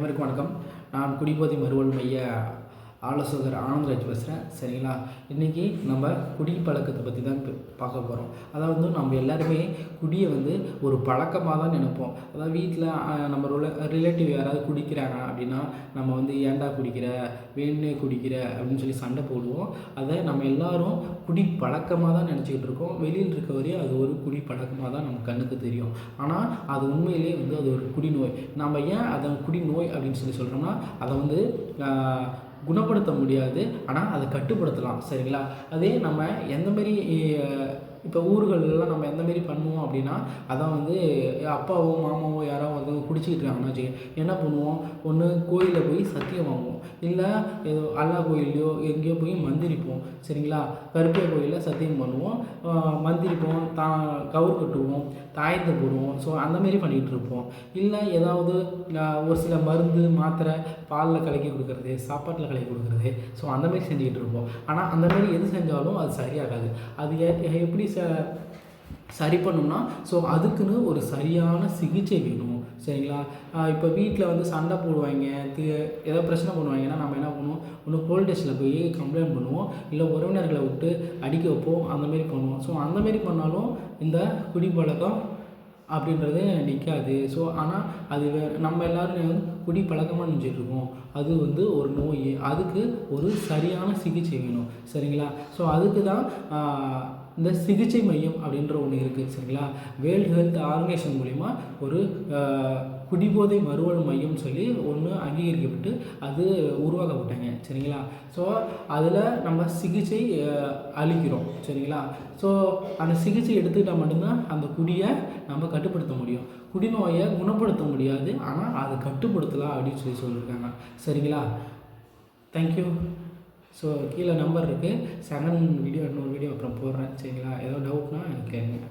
அனைவருக்கும் வணக்கம். நான் குடிபோதை மறுவாழ்வு மைய ஆலோசகர் ஆனந்தராஜ் பேசுகிறேன். சரிங்களா? இன்றைக்கி நம்ம குடி பழக்கத்தை பற்றி தான் பார்க்க போகிறோம். அதாவது நம்ம எல்லாருமே குடியை ஒரு பழக்கமாக தான் நினைப்போம். அதாவது வீட்டில் நம்ம ரிலேட்டிவ் யாராவது குடிக்கிறாங்க அப்படின்னா நம்ம ஏன்டா குடிக்கிற, வேணுனே குடிக்கிற அப்படின்னு சொல்லி சண்டை போடுவோம். அதை நம்ம எல்லாரும் குடி பழக்கமாக தான் நினச்சிக்கிட்டு இருக்கோம். வெளியில் இருக்க வரையும் அது ஒரு குடி பழக்கமாக தான் நம்ம கண்ணுக்கு தெரியும். ஆனால் அது உண்மையிலேயே அது ஒரு குடிநோய். நம்ம ஏன் அதை குடிநோய் அப்படின்னு சொல்லி சொல்கிறோம்னா அதை குணப்படுத்த முடியாது, ஆனால் அதை கட்டுப்படுத்தலாம். சரிங்களா? அதே நம்ம எந்தமாரி இப்போ ஊர்களெலாம் நம்ம எந்தமாரி பண்ணுவோம் அப்படின்னா அதான் அப்பாவோ மாமாவோ யாரோ குடிச்சிக்கிட்டு இருக்காங்கன்னா வச்சுக்க என்ன பண்ணுவோம், ஒன்று கோயிலில் போய் சத்தியம் வாங்குவோம், இல்லை ஏதோ அல்லா கோயிலையோ எங்கேயோ போய் மந்திரிப்போம். சரிங்களா? கருப்பிய கோயிலில் சத்தியம் பண்ணுவோம், மந்திரிப்போம், கவுர் கட்டுவோம், தாயத்தை போடுவோம். ஸோ அந்தமாரி பண்ணிகிட்டு இருப்போம். இல்லை ஏதாவது ஒரு சில மருந்து மாத்திரை பாலில் கலக்கி கொடுக்குறது, சாப்பாட்டில் கலக்கி கொடுக்குறது, ஸோ அந்தமாரி செஞ்சுக்கிட்டு இருப்போம். ஆனால் அந்தமாரி எது செஞ்சாலும் அது சரியாகாது. அது எப்படி சரி பண்ணணும்னா அதுக்குன்னு ஒரு சரியான சிகிச்சை வேணும். சரிங்களா? இப்போ வீட்டில் சண்டை போடுவாங்க, ஏதோ பிரச்சனை பண்ணுவாங்கன்னா நம்ம என்ன பண்ணுவோம், ஒன்று போலீஸ் ஸ்டேஷனில் போய் கம்ப்ளைண்ட் பண்ணுவோம், இல்லை உறவினர்களை விட்டு அடிக்க வைப்போம், அந்தமாரி பண்ணுவோம். ஸோ அந்தமாரி பண்ணாலும் இந்த குடிப்பழக்கம் அப்படின்றது நிற்காது. ஸோ ஆனால் அது நம்ம எல்லோரும் குடி பழக்கமாக நினச்சிட்ருக்கோம். அது ஒரு நோய், அதுக்கு ஒரு சரியான சிகிச்சை வேணும். சரிங்களா? ஸோ அதுக்கு தான் இந்த சிகிச்சை மையம் அப்படின்ற ஒன்று இருக்குது. சரிங்களா? வேர்ல்டு ஹெல்த் ஆர்கனைசேஷன் மூலிமா ஒரு குடிபோதை மறுவாழ்வு மையம்னு சொல்லி ஒன்று அங்கீகரிக்கப்பட்டு அது உருவாக்கப்பட்டாங்க. சரிங்களா? ஸோ அதில் நம்ம சிகிச்சை அளிக்கிறோம். சரிங்களா? ஸோ அந்த சிகிச்சை எடுத்துக்கிட்டால் மட்டும்தான் அந்த குடியை நம்ம கட்டுப்படுத்த முடியும். குடிநோயை குணப்படுத்த முடியாது, ஆனால் அதை கட்டுப்படுத்தலாம் அப்படின்னு சொல்லியிருக்காங்க. சரிங்களா? தேங்க்யூ. ஸோ கீழே நம்பர் இருக்குது, செகண்ட் வீடியோ இன்னொரு வீடியோ அப்புறம் போடுறேன். சரிங்களா? ஏதோ டவுட்னா எனக்கு கேளுங்க.